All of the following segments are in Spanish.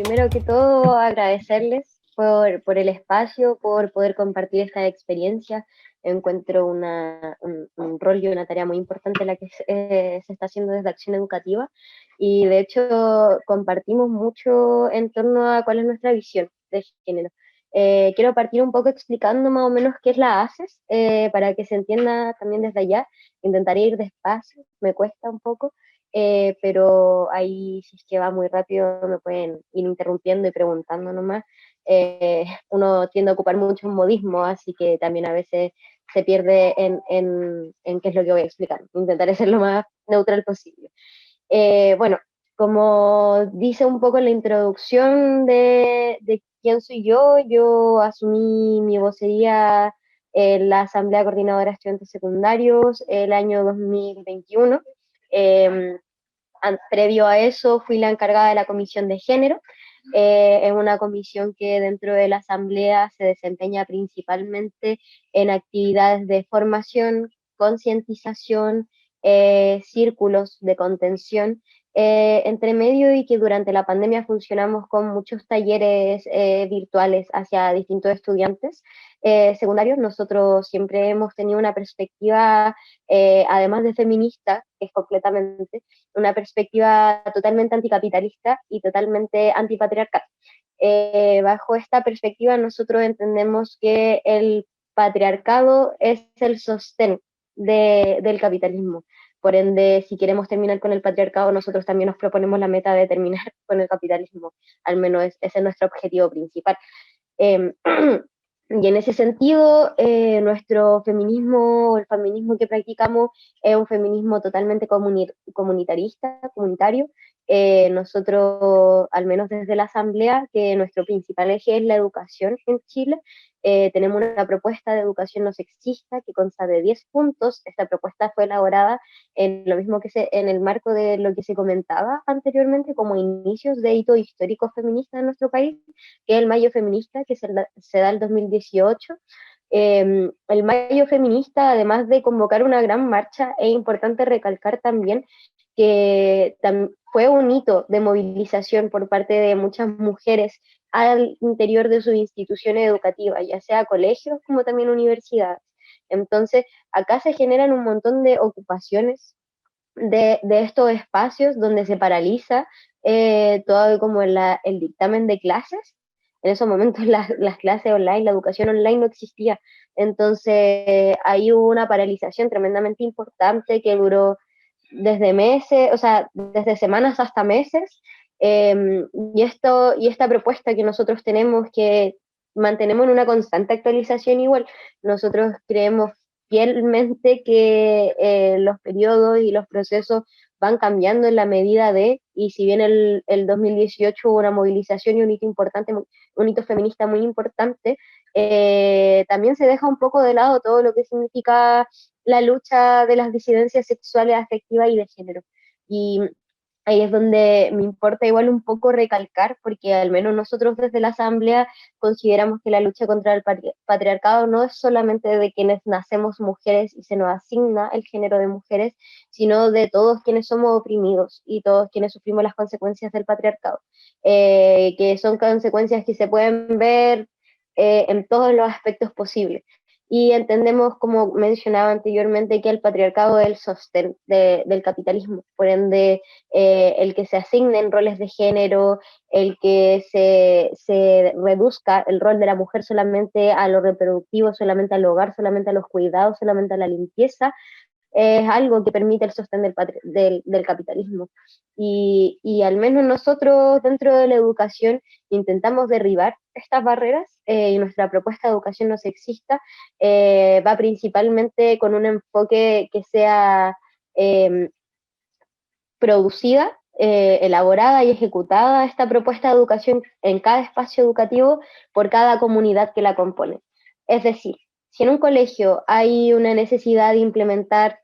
primero que todo agradecerles por el espacio, por poder compartir esta experiencia. Encuentro un rol y una tarea muy importante la que se está haciendo desde Acción Educativa y de hecho compartimos mucho en torno a cuál es nuestra visión de género. Quiero partir un poco explicando más o menos qué es la ACES, para que se entienda también desde allá. Intentaré ir despacio, me cuesta un poco, pero ahí si es que va muy rápido me pueden ir interrumpiendo y preguntando nomás. Uno tiende a ocupar muchos modismos, así que también a veces se pierde en qué es lo que voy a explicar. Intentaré ser lo más neutral posible. Bueno, como dice un poco la introducción de quién soy yo asumí mi vocería en la Asamblea Coordinadora de Estudiantes Secundarios el año 2021. Eh, Previo a eso fui la encargada de la Comisión de Género. Es una comisión que dentro de la Asamblea se desempeña principalmente en actividades de formación, concientización, círculos de contención, entre medio, y que durante la pandemia funcionamos con muchos talleres virtuales hacia distintos estudiantes secundarios. Nosotros siempre hemos tenido una perspectiva, además de feminista, que es completamente, una perspectiva totalmente anticapitalista y totalmente antipatriarcal. Bajo esta perspectiva nosotros entendemos que el patriarcado es el sostén del capitalismo. Por ende, si queremos terminar con el patriarcado, nosotros también nos proponemos la meta de terminar con el capitalismo. Al menos ese es nuestro objetivo principal. Eh, y en ese sentido, nuestro feminismo, el feminismo que practicamos, es un feminismo totalmente comunitarista, comunitario. Nosotros, al menos desde la Asamblea, que nuestro principal eje es la educación en Chile, tenemos una propuesta de educación no sexista que consta de 10 puntos. Esta propuesta fue elaborada en lo mismo en el marco de lo que se comentaba anteriormente como inicios de hito histórico feminista en nuestro país, que es el Mayo Feminista, que se da el 2018. El Mayo Feminista, además de convocar una gran marcha, es importante recalcar también que fue un hito de movilización por parte de muchas mujeres al interior de sus instituciones educativas, ya sea colegios como también universidades. Entonces, acá se generan un montón de ocupaciones de estos espacios donde se paraliza todo como el dictamen de clases. En esos momentos las clases online, la educación online no existía. Entonces ahí hubo una paralización tremendamente importante que duró desde meses, o sea, desde semanas hasta meses. Eh, y esta propuesta que nosotros tenemos, que mantenemos en una constante actualización igual, nosotros creemos fielmente que los periodos y los procesos van cambiando en la medida de, y si bien el 2018 hubo una movilización y un hito importante, un hito feminista muy importante, también se deja un poco de lado todo lo que significa la lucha de las disidencias sexuales, afectivas y de género. Y ahí es donde me importa igual un poco recalcar, porque al menos nosotros desde la Asamblea consideramos que la lucha contra el patriarcado no es solamente de quienes nacemos mujeres y se nos asigna el género de mujeres, sino de todos quienes somos oprimidos y todos quienes sufrimos las consecuencias del patriarcado, que son consecuencias que se pueden ver en todos los aspectos posibles. Y entendemos, como mencionaba anteriormente, que el patriarcado es el sostén del capitalismo. Por ende, el que se asignen roles de género, el que se reduzca el rol de la mujer solamente a lo reproductivo, solamente al hogar, solamente a los cuidados, solamente a la limpieza, es algo que permite el sostén del capitalismo. Y al menos nosotros dentro de la educación intentamos derribar estas barreras, y nuestra propuesta de educación no sexista va principalmente con un enfoque que sea eh, producida, elaborada y ejecutada esta propuesta de educación en cada espacio educativo por cada comunidad que la compone. Es decir, si en un colegio hay una necesidad de implementar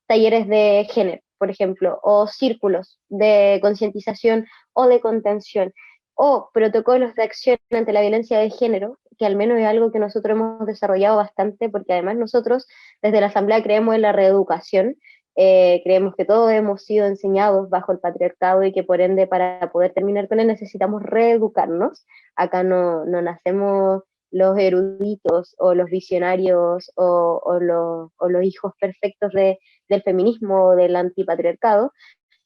talleres de género, por ejemplo, o círculos de concientización o de contención, o protocolos de acción ante la violencia de género, que al menos es algo que nosotros hemos desarrollado bastante, porque además nosotros desde la Asamblea creemos en la reeducación, Creemos que todos hemos sido enseñados bajo el patriarcado y que por ende para poder terminar con él necesitamos reeducarnos. Acá no nacemos los eruditos o los visionarios o los hijos perfectos del feminismo o del antipatriarcado,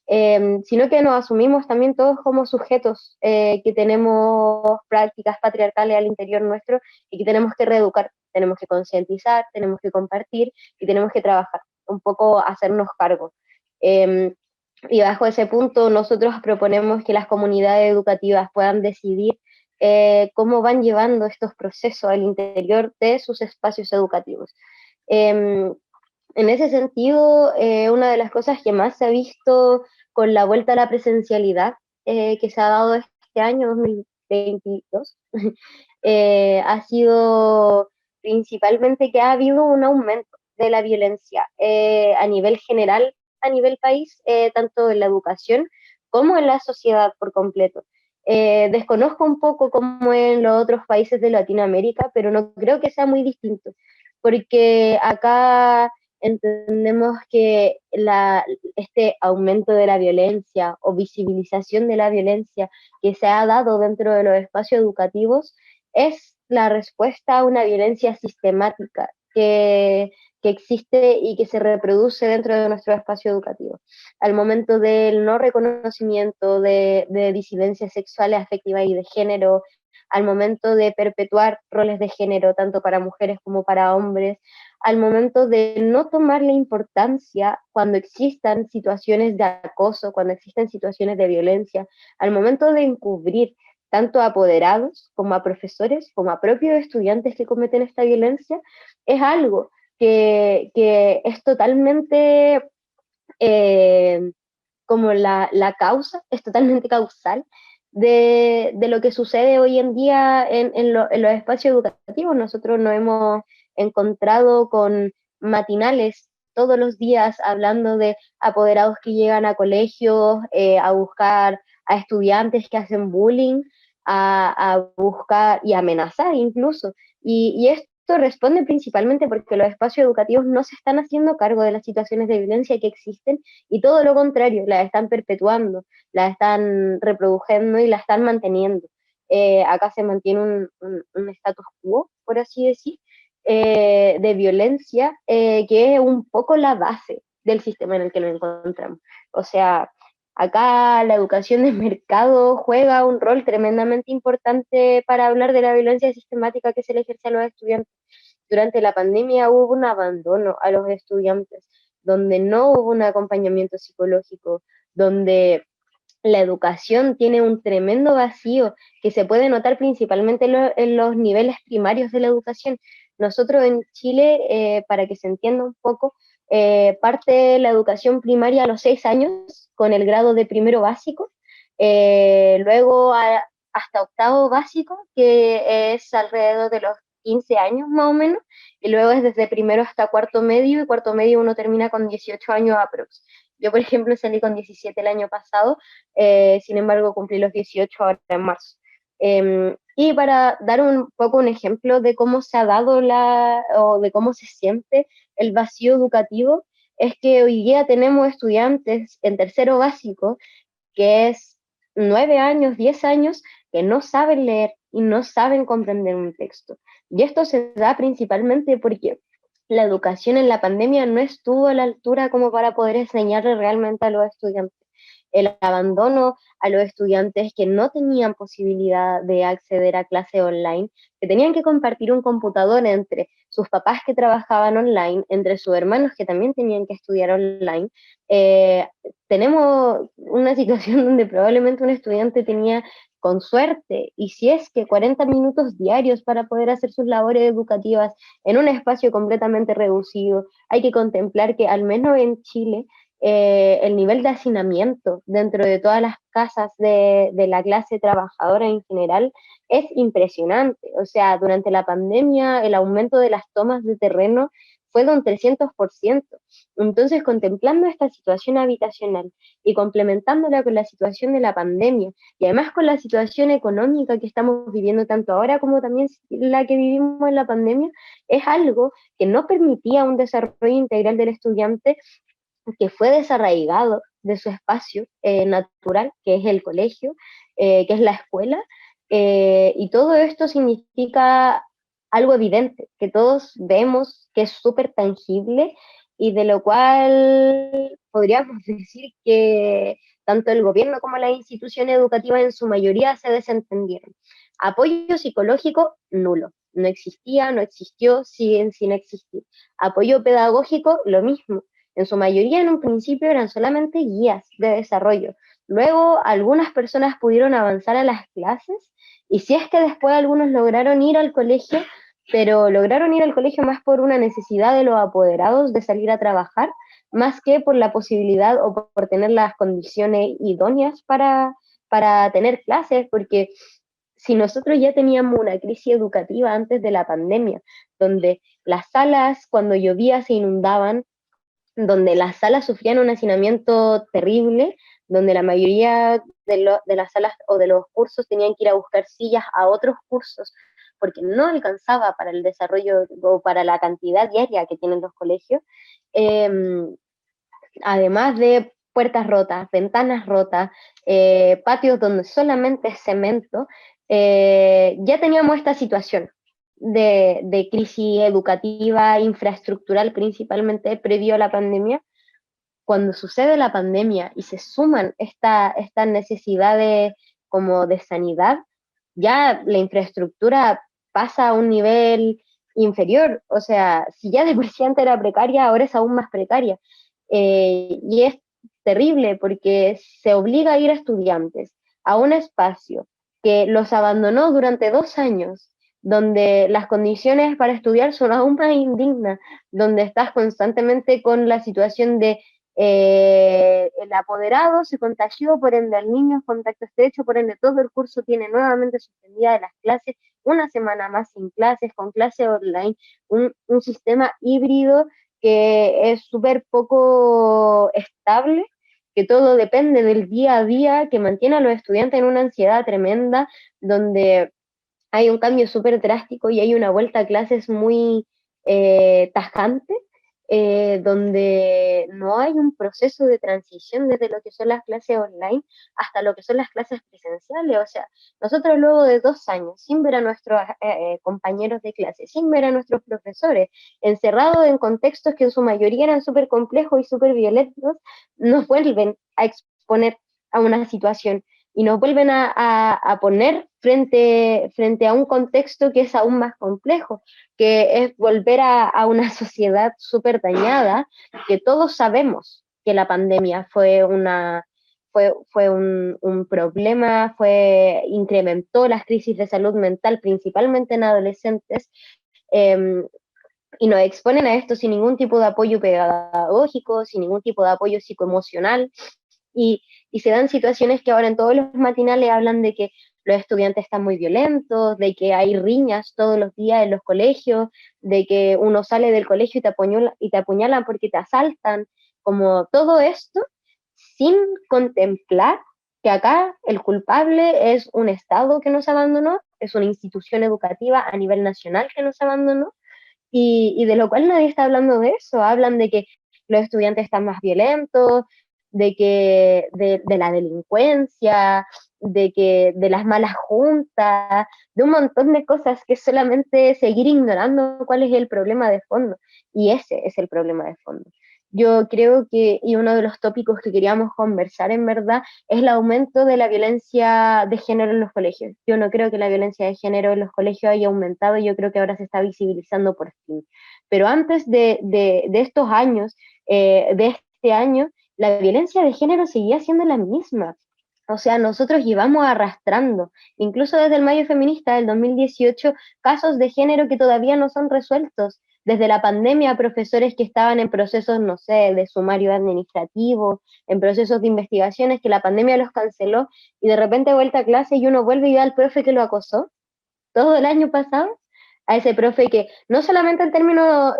sino que nos asumimos también todos como sujetos que tenemos prácticas patriarcales al interior nuestro y que tenemos que reeducar, tenemos que concientizar, tenemos que compartir y tenemos que trabajar, un poco hacernos cargo. Eh, y bajo ese punto nosotros proponemos que las comunidades educativas puedan decidir cómo van llevando estos procesos al interior de sus espacios educativos. Eh, en ese sentido, una de las cosas que más se ha visto con la vuelta a la presencialidad que se ha dado este año 2022 ha sido principalmente que ha habido un aumento de la violencia a nivel general, a nivel país, tanto en la educación como en la sociedad por completo. Desconozco un poco cómo en los otros países de Latinoamérica, pero no creo que sea muy distinto, porque acá entendemos que este aumento de la violencia o visibilización de la violencia que se ha dado dentro de los espacios educativos es la respuesta a una violencia sistemática que existe y que se reproduce dentro de nuestro espacio educativo. Al momento del no reconocimiento de disidencias sexuales, afectivas y de género, al momento de perpetuar roles de género tanto para mujeres como para hombres, al momento de no tomarle importancia cuando existan situaciones de acoso, cuando existen situaciones de violencia, al momento de encubrir tanto a apoderados como a profesores, como a propios estudiantes que cometen esta violencia, es algo que es totalmente como la causa, es totalmente causal de lo que sucede hoy en día en los espacios educativos. Nosotros nos hemos encontrado con matinales todos los días hablando de apoderados que llegan a colegios a buscar a estudiantes que hacen bullying, a buscar y amenazar incluso. Y esto responde principalmente porque los espacios educativos no se están haciendo cargo de las situaciones de violencia que existen y todo lo contrario, las están perpetuando, las están reproduciendo y las están manteniendo. Acá se mantiene un status quo, por así decir, de violencia, que es un poco la base del sistema en el que nos encontramos. O sea, acá la educación de mercado juega un rol tremendamente importante para hablar de la violencia sistemática que se le ejerce a los estudiantes. Durante la pandemia hubo un abandono a los estudiantes, donde no hubo un acompañamiento psicológico, donde la educación tiene un tremendo vacío que se puede notar principalmente en los niveles primarios de la educación. Nosotros en Chile, para que se entienda un poco, parte la educación primaria a los 6 años con el grado de primero básico, luego hasta octavo básico, que es alrededor de los 15 años más o menos, y luego es desde primero hasta cuarto medio, y cuarto medio uno termina con 18 años aprox. Yo, por ejemplo, salí con 17 el año pasado, sin embargo, cumplí los 18 ahora en marzo. Y para dar un poco un ejemplo de cómo se ha dado o de cómo se siente el vacío educativo, es que hoy día tenemos estudiantes en tercero básico, que es 9 años, 10 años, que no saben leer y no saben comprender un texto. Y esto se da principalmente porque la educación en la pandemia no estuvo a la altura como para poder enseñarle realmente a los estudiantes. El abandono a los estudiantes que no tenían posibilidad de acceder a clase online, que tenían que compartir un computador entre sus papás que trabajaban online, entre sus hermanos que también tenían que estudiar online. Eh, Tenemos una situación donde probablemente un estudiante tenía con suerte, y si es que 40 minutos diarios para poder hacer sus labores educativas en un espacio completamente reducido. Hay que contemplar que al menos en Chile el nivel de hacinamiento dentro de todas las casas de la clase trabajadora en general es impresionante. O sea, durante la pandemia el aumento de las tomas de terreno fue de un 300%. Entonces, contemplando esta situación habitacional y complementándola con la situación de la pandemia y además con la situación económica que estamos viviendo tanto ahora como también la que vivimos en la pandemia, es algo que no permitía un desarrollo integral del estudiante que fue desarraigado de su espacio natural, que es el colegio, que es la escuela, y todo esto significa algo evidente, que todos vemos, que es súper tangible y de lo cual podríamos decir que tanto el gobierno como las instituciones educativas en su mayoría se desentendieron. Apoyo psicológico, nulo. No existía, no existió, siguen sin existir. Apoyo pedagógico, lo mismo. En su mayoría, en un principio, eran solamente guías de desarrollo. Luego, algunas personas pudieron avanzar a las clases y si es que después algunos lograron ir al colegio, pero lograron ir al colegio más por una necesidad de los apoderados de salir a trabajar, más que por la posibilidad o por tener las condiciones idóneas para tener clases, porque si nosotros ya teníamos una crisis educativa antes de la pandemia, donde las salas cuando llovía se inundaban, donde las salas sufrían un hacinamiento terrible, donde la mayoría de las salas o de los cursos tenían que ir a buscar sillas a otros cursos, porque no alcanzaba para el desarrollo o para la cantidad diaria que tienen los colegios, eh, además de puertas rotas, ventanas rotas, patios donde solamente es cemento, ya teníamos esta situación de crisis educativa, infraestructural principalmente previo a la pandemia. Cuando sucede la pandemia y se suman estas necesidades como de sanidad, ya la infraestructura pasa a un nivel inferior. O sea, si ya de por sí antes era precaria, ahora es aún más precaria. Y es terrible porque se obliga a ir a estudiantes a un espacio que los abandonó durante 2 años, donde las condiciones para estudiar son aún más indignas, donde estás constantemente con la situación de el apoderado se contagió, por ende el niño es contacto estrecho, por ende todo el curso tiene nuevamente suspendida de las clases, una semana más sin clases, con clase online, un sistema híbrido que es súper poco estable, que todo depende del día a día, que mantiene a los estudiantes en una ansiedad tremenda, donde hay un cambio súper drástico y hay una vuelta a clases muy tajante, donde no hay un proceso de transición desde lo que son las clases online hasta lo que son las clases presenciales. O sea, nosotros luego de 2 años, sin ver a nuestros compañeros de clase, sin ver a nuestros profesores, encerrados en contextos que en su mayoría eran súper complejos y súper violentos, nos vuelven a exponer a una situación y nos vuelven a poner frente a un contexto que es aún más complejo, que es volver a una sociedad súper dañada, que todos sabemos que la pandemia fue un problema, incrementó las crisis de salud mental, principalmente en adolescentes, eh, y nos exponen a esto sin ningún tipo de apoyo pedagógico, sin ningún tipo de apoyo psicoemocional, y, y se dan situaciones que ahora en todos los matinales hablan de que los estudiantes están muy violentos, de que hay riñas todos los días en los colegios, de que uno sale del colegio y te apuñalan porque te asaltan, como todo esto sin contemplar que acá el culpable es un Estado que nos abandonó, es una institución educativa a nivel nacional que nos abandonó, y de lo cual nadie está hablando de eso. Hablan de que los estudiantes están más violentos, de la delincuencia, de las malas juntas, de un montón de cosas que es solamente seguir ignorando cuál es el problema de fondo. Y ese es el problema de fondo. Yo creo que, y uno de los tópicos que queríamos conversar en verdad, es el aumento de la violencia de género en los colegios. Yo no creo que la violencia de género en los colegios haya aumentado, yo creo que ahora se está visibilizando por fin. Pero antes de estos años, de este año, la violencia de género seguía siendo la misma. O sea, nosotros llevamos arrastrando, incluso desde el Mayo Feminista del 2018, casos de género que todavía no son resueltos. Desde la pandemia, profesores que estaban en procesos, no sé, de sumario administrativo, en procesos de investigaciones que la pandemia los canceló y de repente vuelta a clase y uno vuelve y ve al profe que lo acosó todo el año pasado, a ese profe que no solamente en términos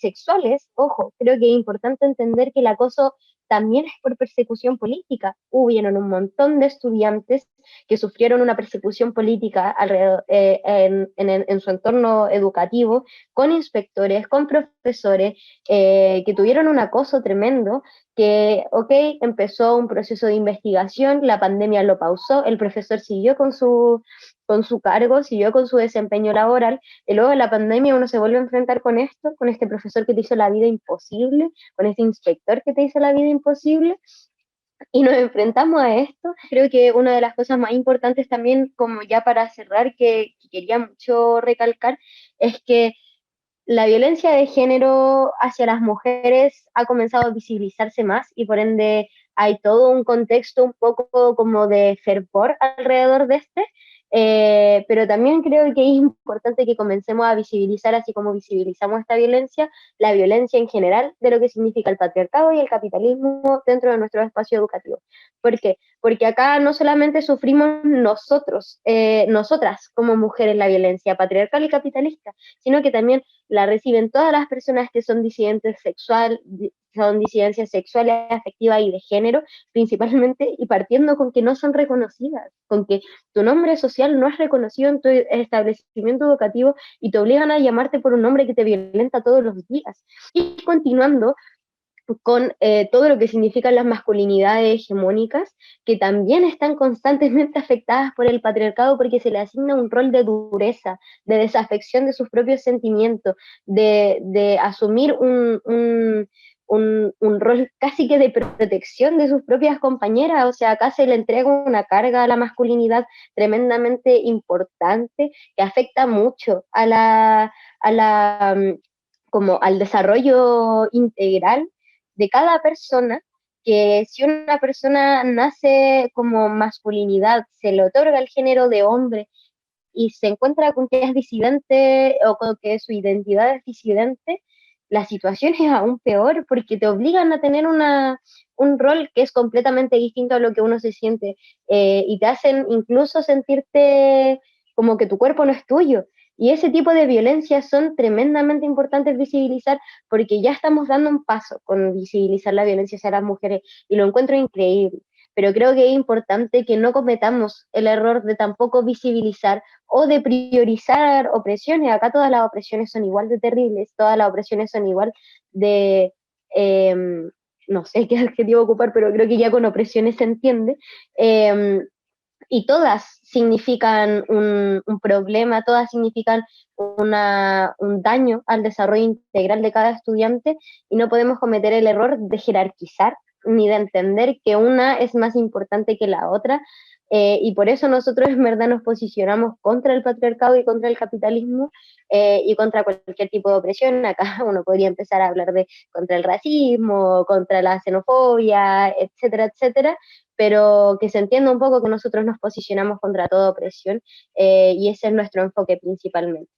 sexuales, ojo, creo que es importante entender que el acoso también es por persecución política. Hubieron un montón de estudiantes que sufrieron una persecución política alrededor, en su entorno educativo, con inspectores, con profesores, que tuvieron un acoso tremendo, que, ok, empezó un proceso de investigación, la pandemia lo pausó, el profesor siguió con su cargo, siguió con su desempeño laboral, y luego de la pandemia uno se vuelve a enfrentar con esto, con este profesor que te hizo la vida imposible, con este inspector que te hizo la vida imposible, y nos enfrentamos a esto. Creo que una de las cosas más importantes también, como ya para cerrar, que quería mucho recalcar, es que la violencia de género hacia las mujeres ha comenzado a visibilizarse más y por ende hay todo un contexto un poco como de fervor alrededor de este, pero también creo que es importante que comencemos a visibilizar, así como visibilizamos esta violencia, la violencia en general de lo que significa el patriarcado y el capitalismo dentro de nuestro espacio educativo. ¿Por qué? Porque acá no solamente sufrimos nosotros, nosotras como mujeres la violencia patriarcal y capitalista, sino que también la reciben todas las personas que son disidentes son disidencias sexuales, afectivas y de género, principalmente, y partiendo con que no son reconocidas, con que tu nombre social no es reconocido en tu establecimiento educativo y te obligan a llamarte por un nombre que te violenta todos los días. Y continuando con todo lo que significan las masculinidades hegemónicas, que también están constantemente afectadas por el patriarcado porque se le asigna un rol de dureza, de desafección de sus propios sentimientos, de asumir un rol casi que de protección de sus propias compañeras. O sea, acá se le entrega una carga a la masculinidad tremendamente importante que afecta mucho como al desarrollo integral de cada persona, que si una persona nace como masculinidad, se le otorga el género de hombre y se encuentra con que es disidente o con que su identidad es disidente, la situación es aún peor porque te obligan a tener un rol que es completamente distinto a lo que uno se siente, y te hacen incluso sentirte como que tu cuerpo no es tuyo. Y ese tipo de violencias son tremendamente importantes visibilizar porque ya estamos dando un paso con visibilizar la violencia hacia las mujeres y lo encuentro increíble. Pero creo que es importante que no cometamos el error de tampoco visibilizar o de priorizar opresiones. Acá todas las opresiones son igual de terribles, todas las opresiones son igual de, eh, no sé qué adjetivo ocupar, pero creo que ya con opresiones se entiende, eh, y todas significan un problema, todas significan un daño al desarrollo integral de cada estudiante y no podemos cometer el error de jerarquizar ni de entender que una es más importante que la otra, y por eso nosotros en verdad nos posicionamos contra el patriarcado y contra el capitalismo, y contra cualquier tipo de opresión. Acá uno podría empezar a hablar de contra el racismo, contra la xenofobia, etcétera, etcétera, pero que se entienda un poco que nosotros nos posicionamos contra toda opresión, y ese es nuestro enfoque principalmente.